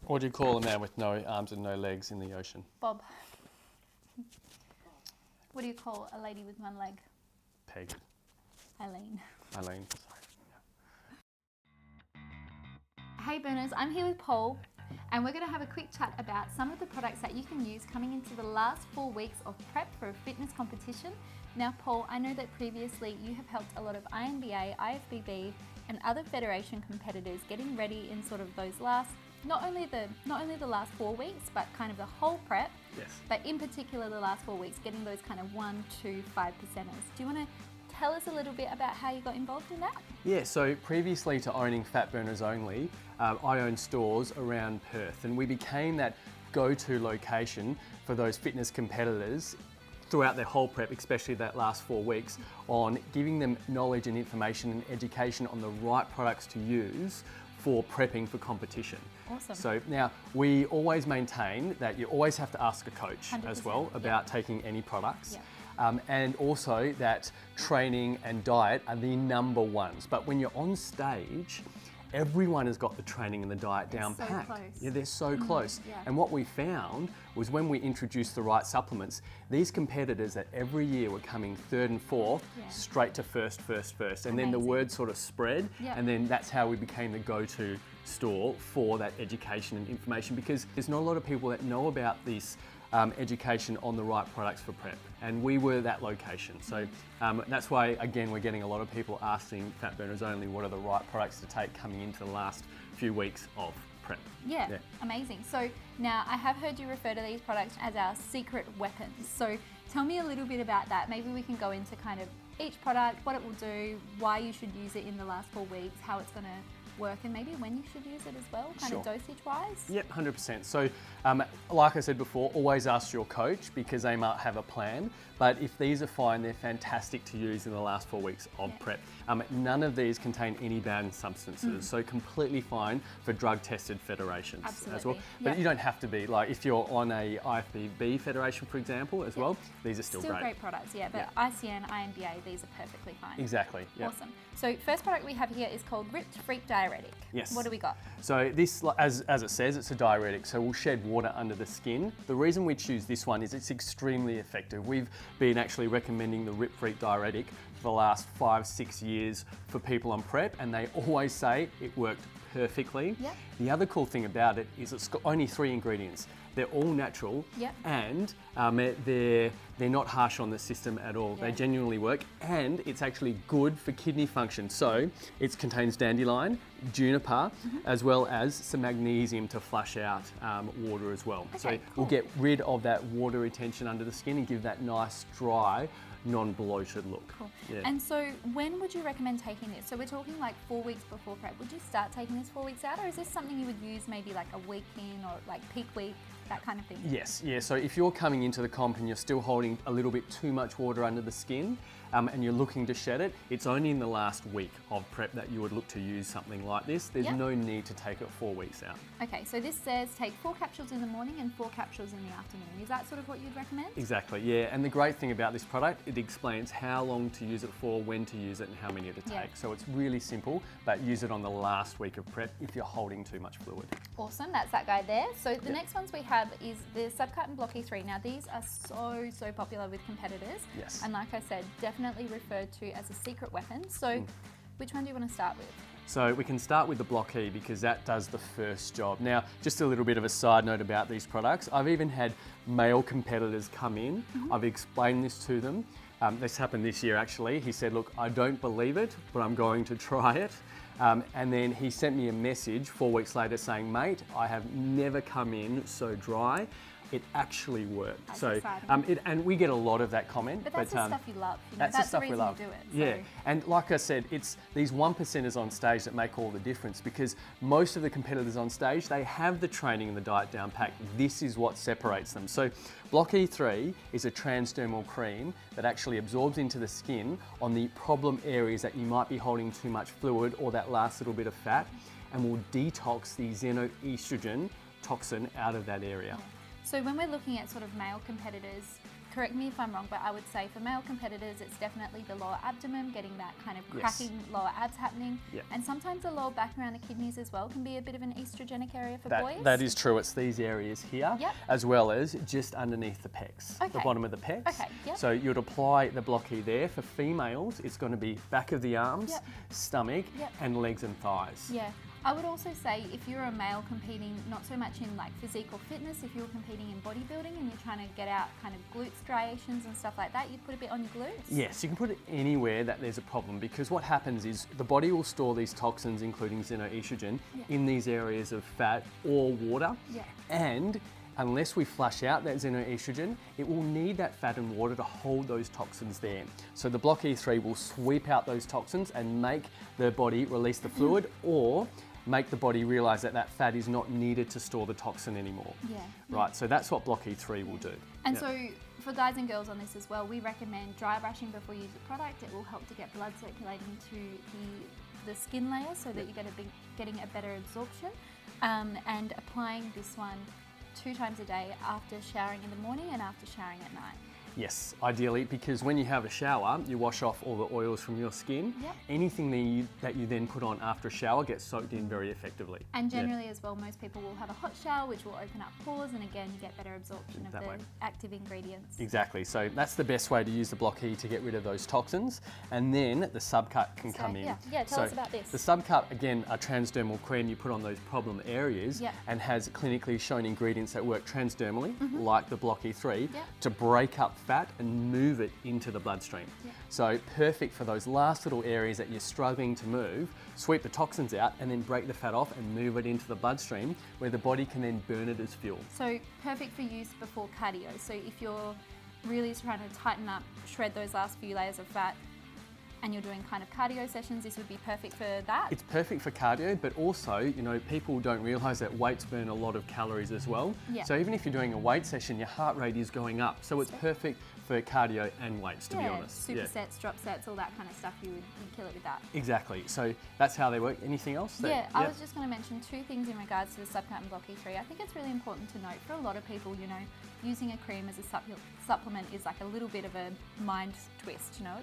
What do you call a man with no arms and no legs in the ocean? Bob. What do you call a lady with one leg? Peg. Eileen. Eileen. Hey Burners, I'm here with Paul and we're going to have a quick chat about some of the products that you can use coming into the last 4 weeks of prep for a fitness competition. Now Paul, I know that previously you have helped a lot of INBA, IFBB and other federation competitors getting ready in sort of those last, not only the last 4 weeks, but kind of the whole prep. Yes. But in particular the last 4 weeks, getting those kind of 1, 2, 5%ers. Do you want to tell us a little bit about how you got involved in that? Yeah, so previously to owning Fat Burners Only, I owned stores around Perth, and we became that go-to location for those fitness competitors throughout their whole prep, especially that last 4 weeks, on giving them knowledge and information and education on the right products to use for prepping for competition. Awesome. So now we always maintain that you always have to ask a coach 100%, as well about taking any products. Yeah. And also that training and diet are the number ones. But when you're on stage, everyone has got the training and the diet down so packed. close. Yeah, they're so close. yeah. And what we found was when we introduced the right supplements, these competitors that every year were coming third and fourth, Yeah. straight to first. And then the Amazing. word sort of spread, Yeah. and then that's how we became the go-to store for that education and information, because there's not a lot of people that know about this education on the right products for prep, and we were that location. So that's why, again, we're getting a lot of people asking Fat Burners Only what are the right products to take coming into the last few weeks of prep. Yeah, amazing. So now I have heard you refer to these products as our secret weapons. So tell me a little bit about that. Maybe we can go into kind of each product, what it will do, why you should use it in the last 4 weeks, how it's going to work, and maybe when you should use it as well, kind of dosage wise. Yep, 100%. So like I said before, always ask your coach because they might have a plan, but if these are fine, they're fantastic to use in the last 4 weeks of prep. None of these contain any banned substances, so completely fine for drug tested federations as well. But you don't have to be, like if you're on a IFBB federation, for example, as well, these are still great products, but ICN, INBA, these are perfectly fine. Exactly. Yep. Awesome. So first product we have here is called Ripped Freak Diuretic. Yes. What do we got? So this, as it says, it's a diuretic, so we'll shed water under the skin. The reason we choose this one is it's extremely effective. We've been actually recommending the Rip Freak Diuretic for the last 5-6 years for people on prep, and they always say it worked perfectly. Yep. The other cool thing about it is it's got only 3 ingredients. They're all natural, and they're not harsh on the system at all. They genuinely work, and it's actually good for kidney function. So it contains dandelion, juniper, as well as some magnesium to flush out water as well. Okay, So we'll get rid of that water retention under the skin and give that nice, dry, non-bloated look. Cool. Yeah. And so when would you recommend taking this? So we're talking like 4 weeks before prep. Would you start taking this 4 weeks out, or is this something you would use maybe like a week in or like peak week, that kind of thing? Yes, yeah. So if you're coming into the comp and you're still holding a little bit too much water under the skin, and you're looking to shed it, it's only in the last week of prep that you would look to use something like this. There's no need to take it 4 weeks out. Okay, so this says take 4 capsules in the morning and 4 capsules in the afternoon. Is that sort of what you'd recommend? Exactly, yeah. And the great thing about this product, it explains how long to use it for, when to use it, and how many to take. So it's really simple, but use it on the last week of prep if you're holding too much fluid. Awesome, that's that guy there. So the next ones we have is the Subcut and Blocky 3. Now these are so popular with competitors. Yes. And like I said, definitely referred to as a secret weapon. So which one do you want to start with? So we can start with the Blocky because that does the first job. Now, just a little bit of a side note about these products. I've even had male competitors come in. I've explained this to them. This happened this year actually. He said, look, I don't believe it, but I'm going to try it. And then he sent me a message 4 weeks later saying, mate, I have never come in so dry. It actually worked. That's so, exciting. and we get a lot of that comment. But that's the stuff you love. You know, That's the stuff the we reason love. you do it. Yeah, So. and like I said, it's these 1%ers on stage that make all the difference, because most of the competitors on stage, they have the training and the diet down pat. This is what separates them. So Block E3 is a transdermal cream that actually absorbs into the skin on the problem areas that you might be holding too much fluid or that last little bit of fat, and will detox the xenoestrogen toxin out of that area. So when we're looking at sort of male competitors correct me if I'm wrong, but I would say for male competitors, it's definitely the lower abdomen, getting that kind of cracking lower abs happening. Yep. And sometimes the lower back around the kidneys as well can be a bit of an estrogenic area for boys. That is true. It's these areas here, as well as just underneath the pecs, the bottom of the pecs. Okay, yep. So you'd apply the blocky there. For females, it's going to be back of the arms, stomach, and legs and thighs. Yeah. I would also say if you're a male competing, not so much in like physique or fitness, if you're competing in bodybuilding and you're trying to get out kind of glute striations and stuff like that, you'd put a bit on your glutes? Yes, you can put it anywhere that there's a problem, because what happens is the body will store these toxins, including xenoestrogen, in these areas of fat or water. And unless we flush out that xenoestrogen, it will need that fat and water to hold those toxins there. So the Block E3 will sweep out those toxins and make the body release the fluid, or make the body realise that that fat is not needed to store the toxin anymore. Right, so that's what Block E3 will do. And so for guys and girls on this as well, we recommend dry brushing before you use the product. It will help to get blood circulating to the skin layer so that you're getting a better absorption. And applying this one 2 times a day after showering in the morning and after showering at night. Yes, ideally, because when you have a shower, you wash off all the oils from your skin. Anything that you then put on after a shower gets soaked in very effectively. And generally as well, most people will have a hot shower, which will open up pores, and again, you get better absorption of the active ingredients. Exactly, so that's the best way to use the Block E to get rid of those toxins. And then the subcut can come in. Tell us about this. The subcut, again, a transdermal cream you put on those problem areas and has clinically shown ingredients that work transdermally, like the Block E3, to break up fat and move it into the bloodstream. So perfect for those last little areas that you're struggling to move. Sweep the toxins out and then break the fat off and move it into the bloodstream, where the body can then burn it as fuel. So perfect for use before cardio. So if you're really trying to tighten up, shred those last few layers of fat, and you're doing kind of cardio sessions, this would be perfect for that? It's perfect for cardio, but also, you know, people don't realise that weights burn a lot of calories as well. So even if you're doing a weight session, your heart rate is going up. So it's perfect for cardio and weights, to be honest. Supersets, drop sets, all that kind of stuff, you'd kill it with that. Exactly. So that's how they work. Anything else? I was just going to mention 2 things in regards to the subcut and Block E3. I think it's really important to note for a lot of people, you know, using a cream as a supplement is like a little bit of a mind twist, you know.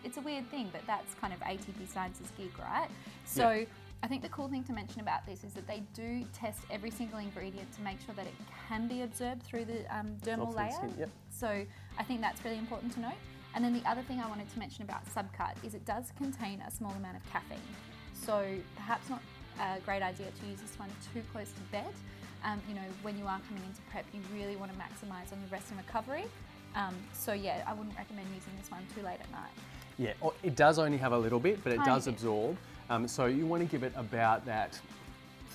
It's a weird thing, but that's kind of ATP Science's gig, right? So I think the cool thing to mention about this is that they do test every single ingredient to make sure that it can be absorbed through the dermal layer. So I think that's really important to note. And then the other thing I wanted to mention about subcut is it does contain a small amount of caffeine. So perhaps not a great idea to use this one too close to bed. You know, when you are coming into prep, you really want to maximise on your rest and recovery. So yeah, I wouldn't recommend using this one too late at night. Yeah, it does only have a little bit, but it does absorb. So you want to give it about that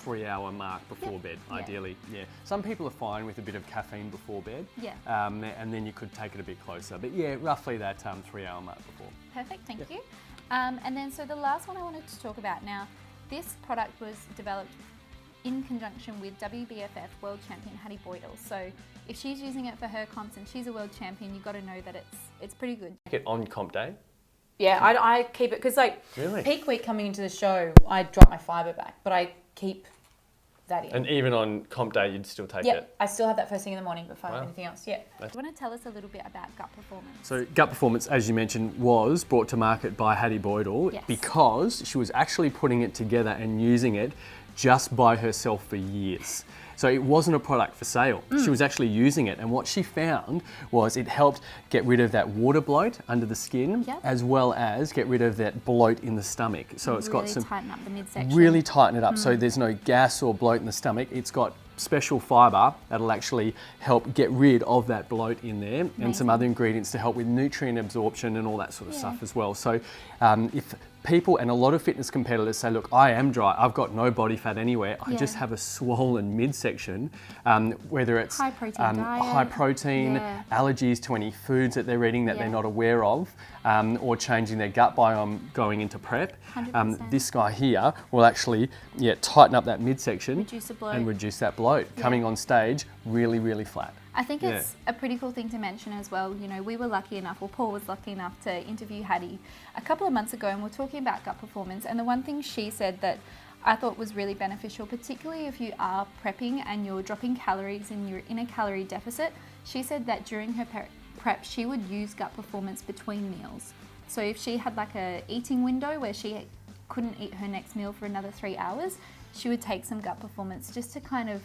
3-hour mark before bed, ideally. Some people are fine with a bit of caffeine before bed. And then you could take it a bit closer. But yeah, roughly that 3-hour mark before. Perfect, thank you. And then so the last one I wanted to talk about now, this product was developed in conjunction with WBFF World Champion Hattie Boydell. So if she's using it for her comps and she's a world champion, you've got to know that it's pretty good. Get on comp day? Yeah, I keep it, because like really? Peak week coming into the show, I drop my fibre back, but I keep that in. And even on comp day, you'd still take it? I still have that first thing in the morning before I have anything else, Do you want to tell us a little bit about Gut Performance? So Gut Performance, as you mentioned, was brought to market by Hattie Boydell because she was actually putting it together and using it just by herself for years. So it wasn't a product for sale. She was actually using it, and what she found was it helped get rid of that water bloat under the skin, as well as get rid of that bloat in the stomach. So it's got some tighten up the midsection. Really tighten it up, so there's no gas or bloat in the stomach. It's got special fibre that'll actually help get rid of that bloat in there, and some other ingredients to help with nutrient absorption and all that sort of stuff as well. So if people, and a lot of fitness competitors say, look, I am dry, I've got no body fat anywhere, I just have a swollen midsection, whether it's high protein diet, high protein, allergies to any foods that they're eating that they're not aware of, or changing their gut biome going into prep. This guy here will actually tighten up that midsection, reduce the bloat, and reduce that bloat. Coming on stage really, really flat. I think it's a pretty cool thing to mention as well. You know, we were lucky enough, or Paul was lucky enough to interview Hattie a couple of months ago, and we're talking about Gut Performance. And the one thing she said that I thought was really beneficial, particularly if you are prepping and you're dropping calories and you're in a calorie deficit, she said that during her prep, she would use gut performance between meals. So if she had like a eating window where she couldn't eat her next meal for another 3 hours, she would take some gut performance just to kind of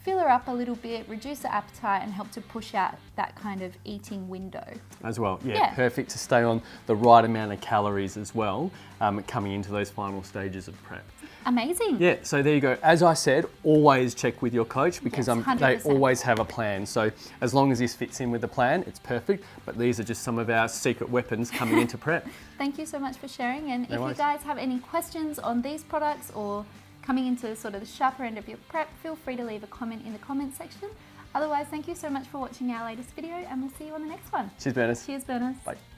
fill her up a little bit, reduce her appetite, and help to push out that kind of eating window. As well, yeah, perfect to stay on the right amount of calories as well, coming into those final stages of prep. Amazing. Yeah, so there you go. As I said, always check with your coach because Yes, they 100%. always have a plan. So as long as this fits in with the plan, it's perfect. But these are just some of our secret weapons coming into prep. Thank you so much for sharing. And if worries. you guys have any questions on these products or coming into sort of the sharper end of your prep, feel free to leave a comment in the comment section. Otherwise, thank you so much for watching our latest video, and we'll see you on the next one. Cheers, Bernice. Cheers, Bernice. Bye.